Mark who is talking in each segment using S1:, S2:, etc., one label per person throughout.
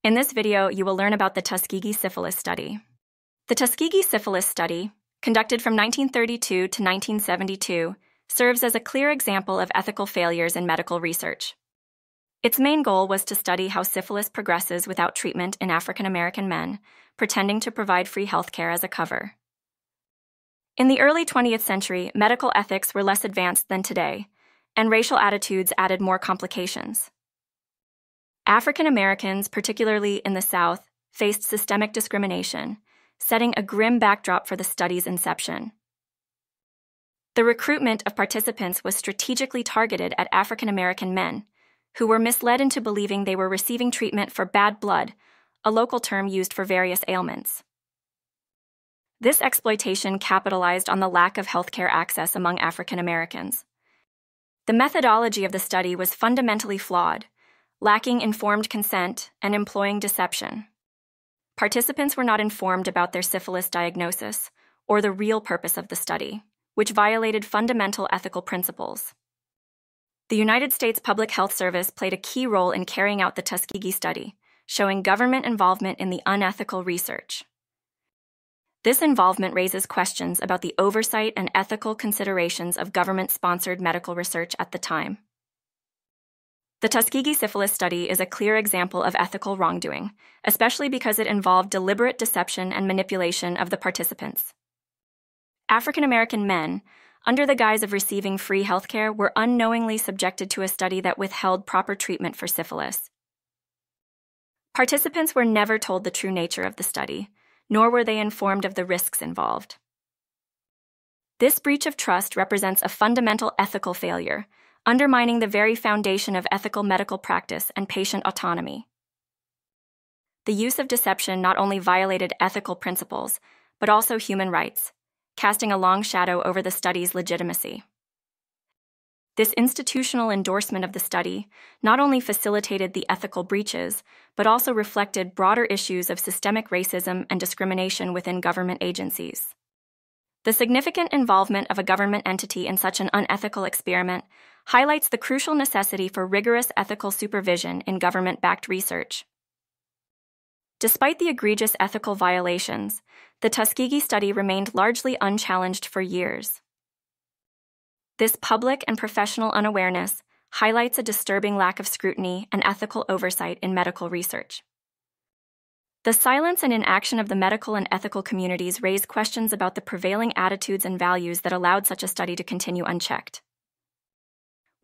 S1: In this video, you will learn about the Tuskegee Syphilis Study. The Tuskegee Syphilis Study, conducted from 1932 to 1972, serves as a clear example of ethical failures in medical research. Its main goal was to study how syphilis progresses without treatment in African American men, pretending to provide free healthcare as a cover. In the early 20th century, medical ethics were less advanced than today, and racial attitudes added more complications. African Americans, particularly in the South, faced systemic discrimination, setting a grim backdrop for the study's inception. The recruitment of participants was strategically targeted at African American men, who were misled into believing they were receiving treatment for bad blood, a local term used for various ailments. This exploitation capitalized on the lack of healthcare access among African Americans. The methodology of the study was fundamentally flawed, lacking informed consent and employing deception. Participants were not informed about their syphilis diagnosis or the real purpose of the study, which violated fundamental ethical principles. The United States Public Health Service played a key role in carrying out the Tuskegee study, showing government involvement in the unethical research. This involvement raises questions about the oversight and ethical considerations of government-sponsored medical research at the time. The Tuskegee Syphilis Study is a clear example of ethical wrongdoing, especially because it involved deliberate deception and manipulation of the participants. African American men, under the guise of receiving free healthcare, were unknowingly subjected to a study that withheld proper treatment for syphilis. Participants were never told the true nature of the study, nor were they informed of the risks involved. This breach of trust represents a fundamental ethical failure, undermining the very foundation of ethical medical practice and patient autonomy. The use of deception not only violated ethical principles, but also human rights, casting a long shadow over the study's legitimacy. This institutional endorsement of the study not only facilitated the ethical breaches, but also reflected broader issues of systemic racism and discrimination within government agencies. The significant involvement of a government entity in such an unethical experiment highlights the crucial necessity for rigorous ethical supervision in government-backed research. Despite the egregious ethical violations, the Tuskegee study remained largely unchallenged for years. This public and professional unawareness highlights a disturbing lack of scrutiny and ethical oversight in medical research. The silence and inaction of the medical and ethical communities raise questions about the prevailing attitudes and values that allowed such a study to continue unchecked.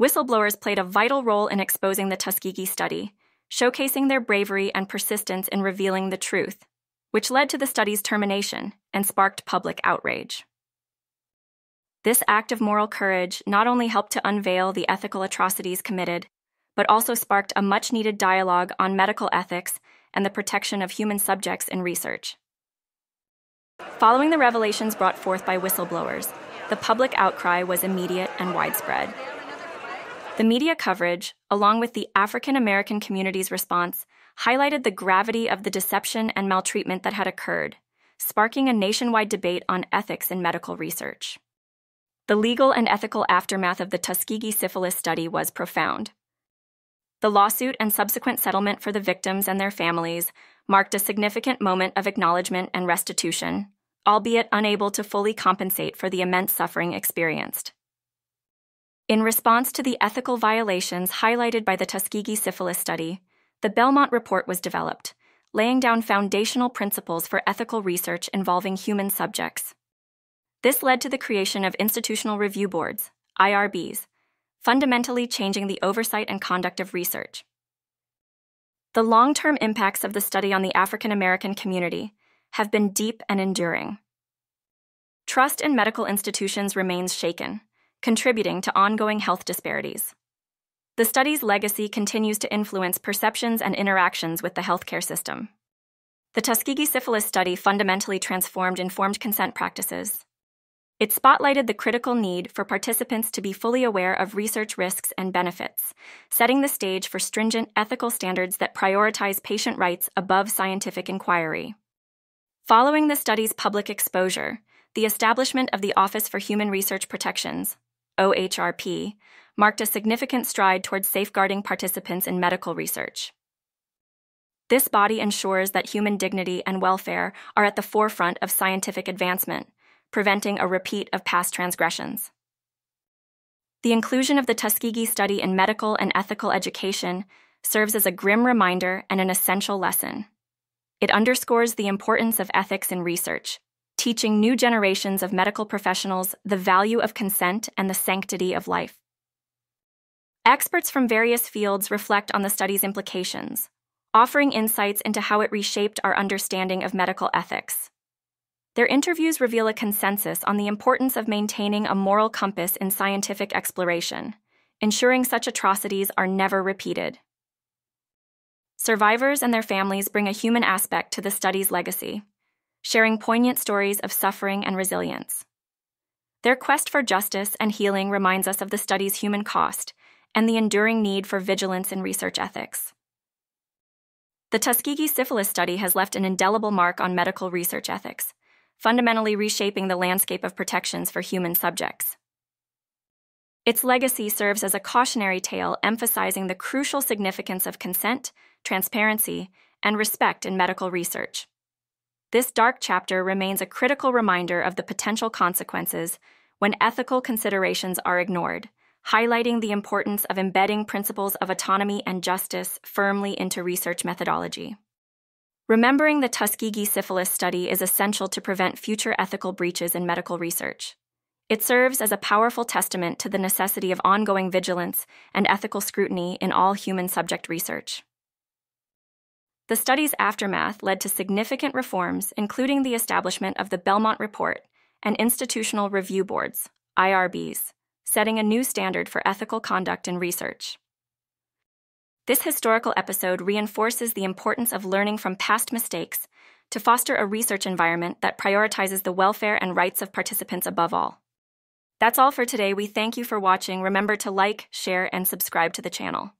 S1: Whistleblowers played a vital role in exposing the Tuskegee study, showcasing their bravery and persistence in revealing the truth, which led to the study's termination and sparked public outrage. This act of moral courage not only helped to unveil the ethical atrocities committed, but also sparked a much-needed dialogue on medical ethics and the protection of human subjects in research. Following the revelations brought forth by whistleblowers, the public outcry was immediate and widespread. The media coverage, along with the African American community's response, highlighted the gravity of the deception and maltreatment that had occurred, sparking a nationwide debate on ethics in medical research. The legal and ethical aftermath of the Tuskegee Syphilis Study was profound. The lawsuit and subsequent settlement for the victims and their families marked a significant moment of acknowledgement and restitution, albeit unable to fully compensate for the immense suffering experienced. In response to the ethical violations highlighted by the Tuskegee Syphilis Study, the Belmont Report was developed, laying down foundational principles for ethical research involving human subjects. This led to the creation of institutional review boards, IRBs, fundamentally changing the oversight and conduct of research. The long-term impacts of the study on the African American community have been deep and enduring. Trust in medical institutions remains shaken, contributing to ongoing health disparities. The study's legacy continues to influence perceptions and interactions with the healthcare system. The Tuskegee Syphilis Study fundamentally transformed informed consent practices. It spotlighted the critical need for participants to be fully aware of research risks and benefits, setting the stage for stringent ethical standards that prioritize patient rights above scientific inquiry. Following the study's public exposure, the establishment of the Office for Human Research Protections, OHRP, marked a significant stride towards safeguarding participants in medical research. This body ensures that human dignity and welfare are at the forefront of scientific advancement, preventing a repeat of past transgressions. The inclusion of the Tuskegee study in medical and ethical education serves as a grim reminder and an essential lesson. It underscores the importance of ethics in research, teaching new generations of medical professionals the value of consent and the sanctity of life. Experts from various fields reflect on the study's implications, offering insights into how it reshaped our understanding of medical ethics. Their interviews reveal a consensus on the importance of maintaining a moral compass in scientific exploration, ensuring such atrocities are never repeated. Survivors and their families bring a human aspect to the study's legacy, sharing poignant stories of suffering and resilience. Their quest for justice and healing reminds us of the study's human cost and the enduring need for vigilance in research ethics. The Tuskegee Syphilis Study has left an indelible mark on medical research ethics, fundamentally reshaping the landscape of protections for human subjects. Its legacy serves as a cautionary tale emphasizing the crucial significance of consent, transparency, and respect in medical research. This dark chapter remains a critical reminder of the potential consequences when ethical considerations are ignored, highlighting the importance of embedding principles of autonomy and justice firmly into research methodology. Remembering the Tuskegee Syphilis Study is essential to prevent future ethical breaches in medical research. It serves as a powerful testament to the necessity of ongoing vigilance and ethical scrutiny in all human subject research. The study's aftermath led to significant reforms, including the establishment of the Belmont Report and Institutional Review Boards, IRBs, setting a new standard for ethical conduct in research. This historical episode reinforces the importance of learning from past mistakes to foster a research environment that prioritizes the welfare and rights of participants above all. That's all for today. We thank you for watching. Remember to like, share, and subscribe to the channel.